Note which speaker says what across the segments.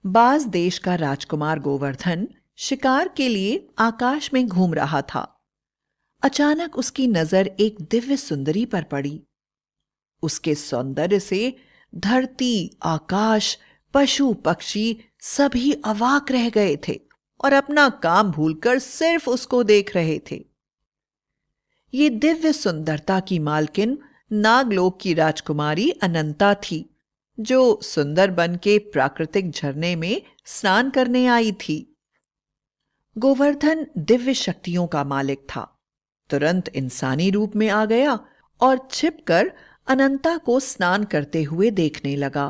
Speaker 1: बाज देश का राजकुमार गोवर्धन शिकार के लिए आकाश में घूम रहा था। अचानक उसकी नजर एक दिव्य सुंदरी पर पड़ी। उसके सौंदर्य से धरती, आकाश, पशु पक्षी सभी अवाक रह गए थे और अपना काम भूलकर सिर्फ उसको देख रहे थे। ये दिव्य सुंदरता की मालकिन नागलोक की राजकुमारी अनंता थी, जो सुंदर बन के प्राकृतिक झरने में स्नान करने आई थी। गोवर्धन दिव्य शक्तियों का मालिक था। तुरंत इंसानी रूप में आ गया और छिपकर अनंता को स्नान करते हुए देखने लगा।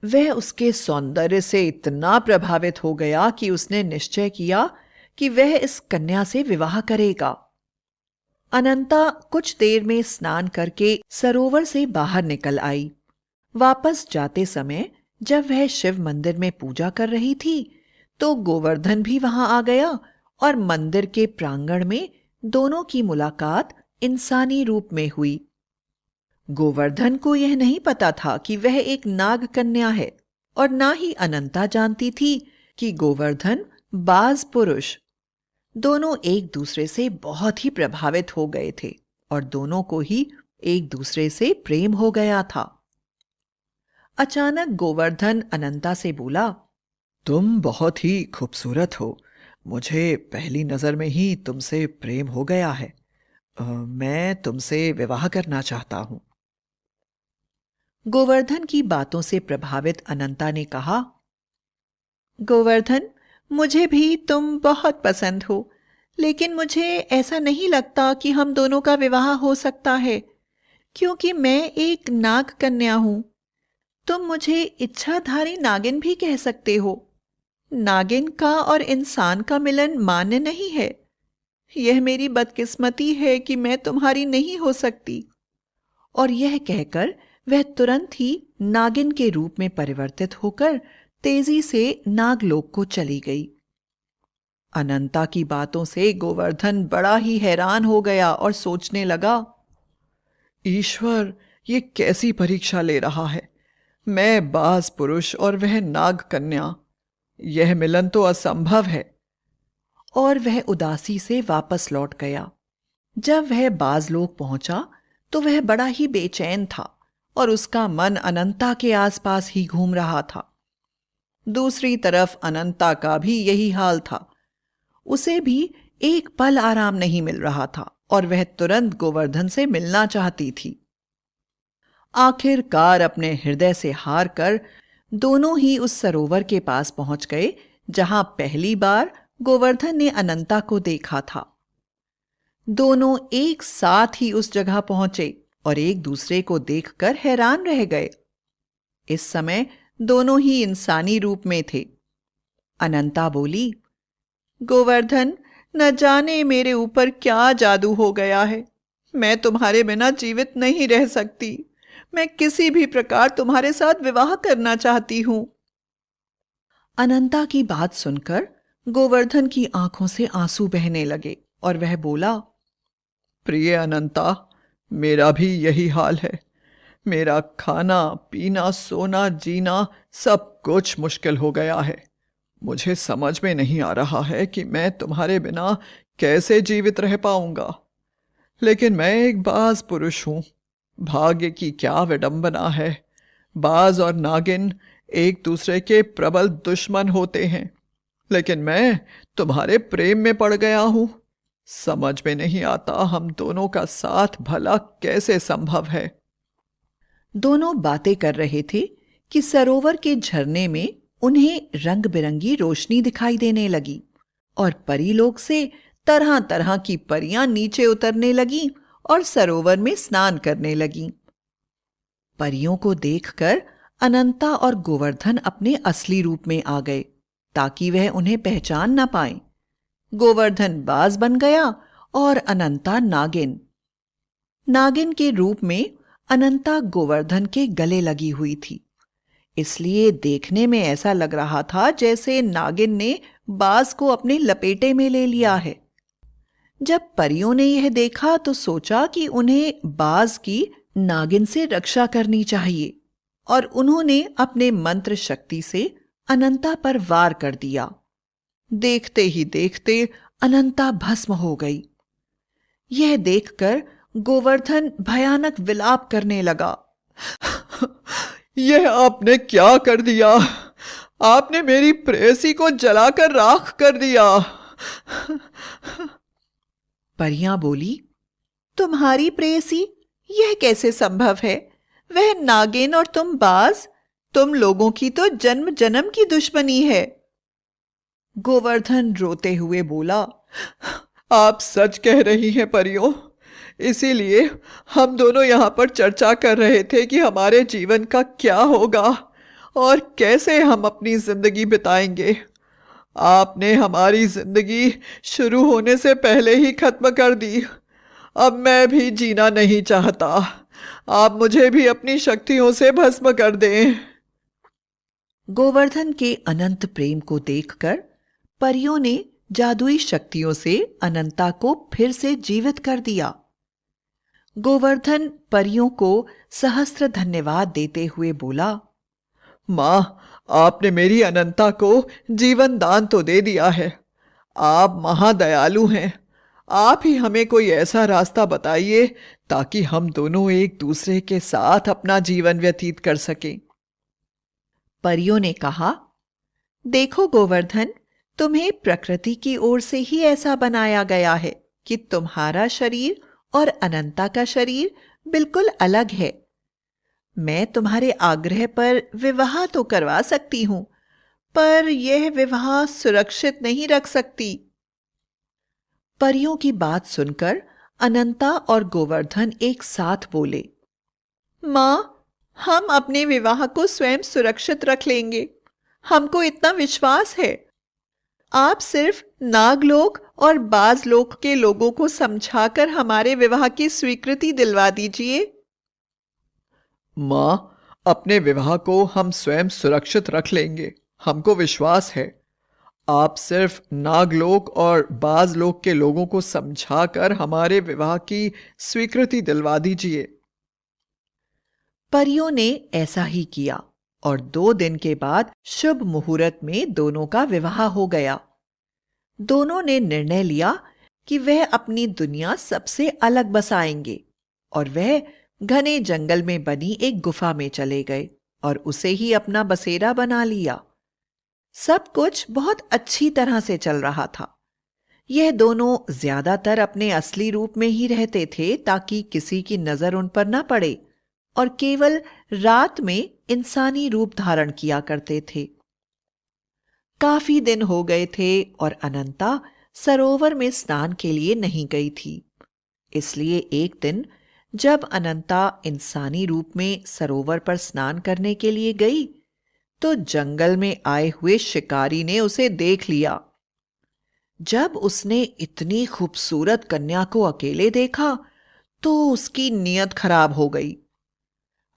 Speaker 1: वह उसके सौंदर्य से इतना प्रभावित हो गया कि उसने निश्चय किया कि वह इस कन्या से विवाह करेगा। अनंता कुछ देर में स्नान करके सरोवर से बाहर निकल आई। वापस जाते समय जब वह शिव मंदिर में पूजा कर रही थी, तो गोवर्धन भी वहां आ गया और मंदिर के प्रांगण में दोनों की मुलाकात इंसानी रूप में हुई। गोवर्धन को यह नहीं पता था कि वह एक नाग कन्या है और ना ही अनंता जानती थी कि गोवर्धन बाज पुरुष। दोनों एक दूसरे से बहुत ही प्रभावित हो गए थे और दोनों को ही एक दूसरे से प्रेम हो गया था। अचानक गोवर्धन अनंता से बोला,
Speaker 2: तुम बहुत ही खूबसूरत हो। मुझे पहली नजर में ही तुमसे प्रेम हो गया है। मैं तुमसे विवाह करना चाहता हूं।
Speaker 1: गोवर्धन की बातों से प्रभावित अनंता ने कहा, गोवर्धन, मुझे भी तुम बहुत पसंद हो, लेकिन मुझे ऐसा नहीं लगता कि हम दोनों का विवाह हो सकता है, क्योंकि मैं एक नाग कन्या हूं। तुम मुझे इच्छाधारी नागिन भी कह सकते हो। नागिन का और इंसान का मिलन मान्य नहीं है। यह मेरी बदकिस्मती है कि मैं तुम्हारी नहीं हो सकती। और यह कहकर वह तुरंत ही नागिन के रूप में परिवर्तित होकर तेजी से नागलोक को चली गई। अनंता की बातों से गोवर्धन बड़ा ही हैरान हो गया और सोचने लगा,
Speaker 2: ईश्वर ये कैसी परीक्षा ले रहा है। मैं बाज पुरुष और वह नाग कन्या, यह मिलन तो असंभव है।
Speaker 1: और वह उदासी से वापस लौट गया। जब वह बाजलोक पहुंचा तो वह बड़ा ही बेचैन था और उसका मन अनंता के आसपास ही घूम रहा था। दूसरी तरफ अनंता का भी यही हाल था। उसे भी एक पल आराम नहीं मिल रहा था और वह तुरंत गोवर्धन से मिलना चाहती थी। आखिरकार अपने हृदय से हार कर दोनों ही उस सरोवर के पास पहुंच गए जहां पहली बार गोवर्धन ने अनंता को देखा था। दोनों एक साथ ही उस जगह पहुंचे और एक दूसरे को देखकर हैरान रह गए। इस समय दोनों ही इंसानी रूप में थे। अनंता बोली, गोवर्धन, न जाने मेरे ऊपर क्या जादू हो गया है। मैं तुम्हारे बिना जीवित नहीं रह सकती। मैं किसी भी प्रकार तुम्हारे साथ विवाह करना चाहती हूं। अनंता की बात सुनकर गोवर्धन की आंखों से आंसू बहने लगे और वह बोला,
Speaker 2: प्रिय अनंता, मेरा भी यही हाल है। मेरा खाना पीना सोना जीना सब कुछ मुश्किल हो गया है। मुझे समझ में नहीं आ रहा है कि मैं तुम्हारे बिना कैसे जीवित रह पाऊंगा। लेकिन मैं एक बाज पुरुष हूं। भाग्य की क्या विडंबना है। बाज और नागिन एक दूसरे के प्रबल दुश्मन होते हैं, लेकिन मैं तुम्हारे प्रेम में पड़ गया हूं। समझ में नहीं आता हम दोनों का साथ भला कैसे संभव है।
Speaker 1: दोनों बातें कर रहे थे कि सरोवर के झरने में उन्हें रंग बिरंगी रोशनी दिखाई देने लगी और परीलोक से तरह तरह की परियां नीचे उतरने लगीं और सरोवर में स्नान करने लगीं। परियों को देखकर अनंता और गोवर्धन अपने असली रूप में आ गए ताकि वह उन्हें पहचान न पाए। गोवर्धन बाज बन गया और अनंता नागिन। नागिन के रूप में अनंता गोवर्धन के गले लगी हुई थी, इसलिए देखने में ऐसा लग रहा था जैसे नागिन ने बाज को अपने लपेटे में ले लिया है। जब परियों ने यह देखा तो सोचा कि उन्हें बाज की नागिन से रक्षा करनी चाहिए और उन्होंने अपने मंत्र शक्ति से अनंता पर वार कर दिया। देखते ही देखते अनंता भस्म हो गई। यह देखकर गोवर्धन भयानक विलाप करने लगा।
Speaker 2: यह आपने क्या कर दिया? आपने मेरी प्रेयसी को जलाकर राख कर दिया।
Speaker 1: परियां बोली, तुम्हारी प्रेयसी? यह कैसे संभव है? वह नागिन और तुम बाज, तुम लोगों की तो जन्म जन्म की दुश्मनी है। गोवर्धन रोते हुए बोला,
Speaker 2: आप सच कह रही हैं परियों। इसीलिए हम दोनों यहाँ पर चर्चा कर रहे थे कि हमारे जीवन का क्या होगा और कैसे हम अपनी जिंदगी बिताएंगे। आपने हमारी जिंदगी शुरू होने से पहले ही खत्म कर दी। अब मैं भी जीना नहीं चाहता। आप मुझे भी अपनी शक्तियों से भस्म कर दें।
Speaker 1: गोवर्धन के अनंत प्रेम को देखकर परियों ने जादुई शक्तियों से अनंता को फिर से जीवित कर दिया। गोवर्धन परियों को सहस्त्र धन्यवाद देते हुए बोला,
Speaker 2: मां, आपने मेरी अनंता को जीवन दान तो दे दिया है। आप महादयालु हैं। आप ही हमें कोई ऐसा रास्ता बताइए ताकि हम दोनों एक दूसरे के साथ अपना जीवन व्यतीत कर सकें।
Speaker 1: परियों ने कहा, देखो गोवर्धन, तुम्हें प्रकृति की ओर से ही ऐसा बनाया गया है कि तुम्हारा शरीर और अनंता का शरीर बिल्कुल अलग है। मैं तुम्हारे आग्रह पर विवाह तो करवा सकती हूं, पर यह विवाह सुरक्षित नहीं रख सकती। परियों की बात सुनकर अनंता और गोवर्धन एक साथ बोले, मां, हम अपने विवाह को स्वयं सुरक्षित रख लेंगे। हमको इतना विश्वास है। आप सिर्फ नागलोक और बाजलोक के लोगों को समझाकर हमारे विवाह की स्वीकृति दिलवा दीजिए।
Speaker 2: मां, अपने विवाह को हम स्वयं सुरक्षित रख लेंगे, हमको विश्वास है। आप सिर्फ नागलोक और बाजलोक के लोगों को समझाकर हमारे विवाह की स्वीकृति दिलवा दीजिए।
Speaker 1: परियों ने ऐसा ही किया और 2 दिन के बाद शुभ मुहूर्त में दोनों का विवाह हो गया। दोनों ने निर्णय लिया कि वह अपनी दुनिया सबसे अलग बसाएंगे और वह घने जंगल में बनी एक गुफा में चले गए और उसे ही अपना बसेरा बना लिया। सब कुछ बहुत अच्छी तरह से चल रहा था। यह दोनों ज्यादातर अपने असली रूप में ही रहते थे ताकि किसी की नजर उन पर न पड़े, और केवल रात में इंसानी रूप धारण किया करते थे। काफी दिन हो गए थे और अनंता सरोवर में स्नान के लिए नहीं गई थी। इसलिए एक दिन जब अनंता इंसानी रूप में सरोवर पर स्नान करने के लिए गई तो जंगल में आए हुए शिकारी ने उसे देख लिया। जब उसने इतनी खूबसूरत कन्या को अकेले देखा तो उसकी नीयत खराब हो गई।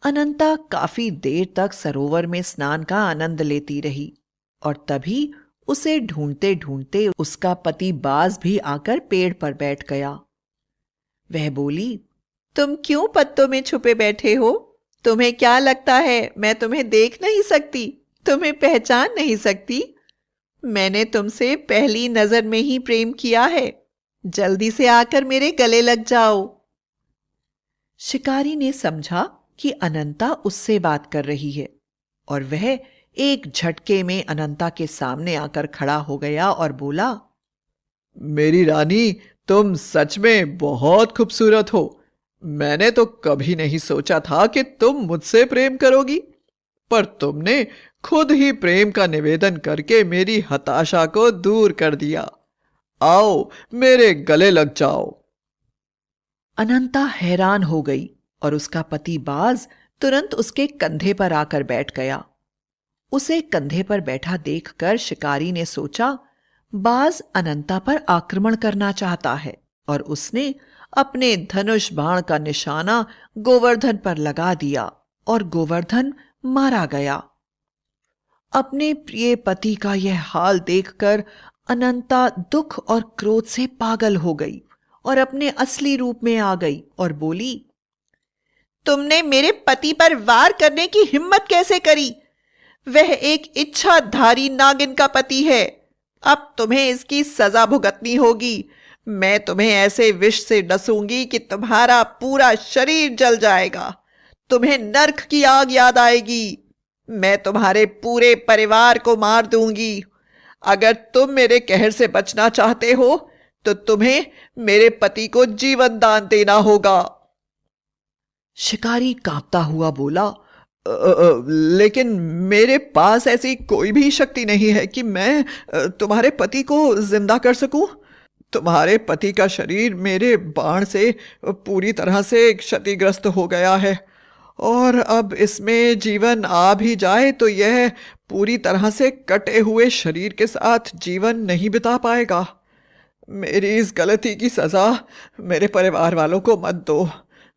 Speaker 1: अनंता काफी देर तक सरोवर में स्नान का आनंद लेती रही और तभी उसे ढूंढते ढूंढते उसका पति बाज भी आकर पेड़ पर बैठ गया। वह बोली, तुम क्यों पत्तों में छुपे बैठे हो? तुम्हें क्या लगता है मैं तुम्हें देख नहीं सकती, तुम्हें पहचान नहीं सकती? मैंने तुमसे पहली नजर में ही प्रेम किया है। जल्दी से आकर मेरे गले लग जाओ। शिकारी ने समझा कि अनंता उससे बात कर रही है और वह एक झटके में अनंता के सामने आकर खड़ा हो गया और बोला,
Speaker 2: मेरी रानी, तुम सच में बहुत खूबसूरत हो। मैंने तो कभी नहीं सोचा था कि तुम मुझसे प्रेम करोगी, पर तुमने खुद ही प्रेम का निवेदन करके मेरी हताशा को दूर कर दिया। आओ, मेरे गले लग जाओ।
Speaker 1: अनंता हैरान हो गई और उसका पति बाज तुरंत उसके कंधे पर आकर बैठ गया। उसे कंधे पर बैठा देखकर शिकारी ने सोचा, बाज अनंता पर आक्रमण करना चाहता है, और उसने अपने धनुष बाण का निशाना गोवर्धन पर लगा दिया और गोवर्धन मारा गया। अपने प्रिय पति का यह हाल देखकर अनंता दुख और क्रोध से पागल हो गई और अपने असली रूप में आ गई और बोली, तुमने मेरे पति पर वार करने की हिम्मत कैसे करी? वह एक इच्छाधारी नागिन का पति है। अब तुम्हें इसकी सजा भुगतनी होगी। मैं तुम्हें ऐसे विष से डसूंगी कि तुम्हारा पूरा शरीर जल जाएगा। तुम्हें नर्क की आग याद आएगी। मैं तुम्हारे पूरे परिवार को मार दूंगी। अगर तुम मेरे कहर से बचना चाहते हो तो तुम्हें मेरे पति को जीवन दान देना होगा।
Speaker 2: शिकारी कांपता हुआ बोला, लेकिन मेरे पास ऐसी कोई भी शक्ति नहीं है कि मैं तुम्हारे पति को जिंदा कर सकूं। तुम्हारे पति का शरीर मेरे बाण से पूरी तरह से क्षतिग्रस्त हो गया है, और अब इसमें जीवन आ भी जाए तो यह पूरी तरह से कटे हुए शरीर के साथ जीवन नहीं बिता पाएगा। मेरी इस गलती की सज़ा मेरे परिवार वालों को मत दो।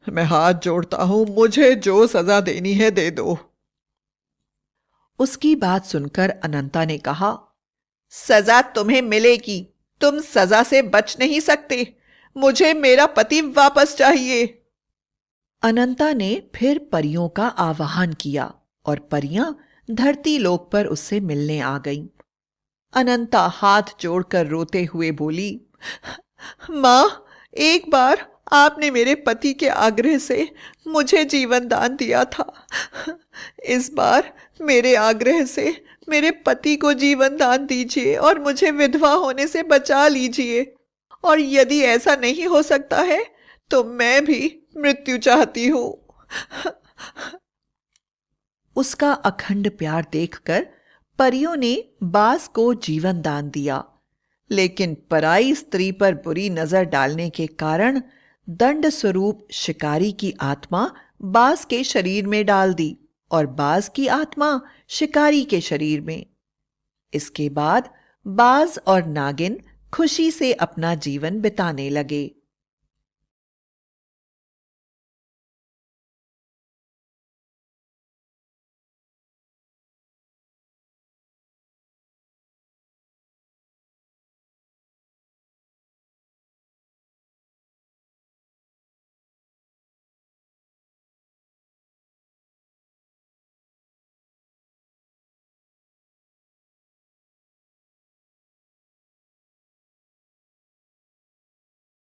Speaker 2: मैं हाथ जोड़ता हूं, मुझे जो सज़ा देनी है दे दो।
Speaker 1: उसकी बात सुनकर अनंता ने कहा, सजा तुम्हें मिलेगी। तुम सजा से बच नहीं सकते। मुझे मेरा पति वापस चाहिए। अनंता ने फिर परियों का आवाहन किया और परियां धरती लोक पर उससे मिलने आ गईं। अनंता हाथ जोड़कर रोते हुए बोली, मां, एक बार आपने मेरे पति के आग्रह से मुझे जीवन दान दिया था। इस बार मेरे आग्रह से मेरे पति को जीवन दान दीजिए और मुझे विधवा होने से बचा लीजिए। और यदि ऐसा नहीं हो सकता है तो मैं भी मृत्यु चाहती हूं। उसका अखंड प्यार देखकर परियों ने बाज को जीवन दान दिया, लेकिन पराई स्त्री पर बुरी नजर डालने के कारण दंड स्वरूप शिकारी की आत्मा बाज के शरीर में डाल दी और बाज की आत्मा शिकारी के शरीर में। इसके बाद बाज और नागिन खुशी से अपना जीवन बिताने लगे।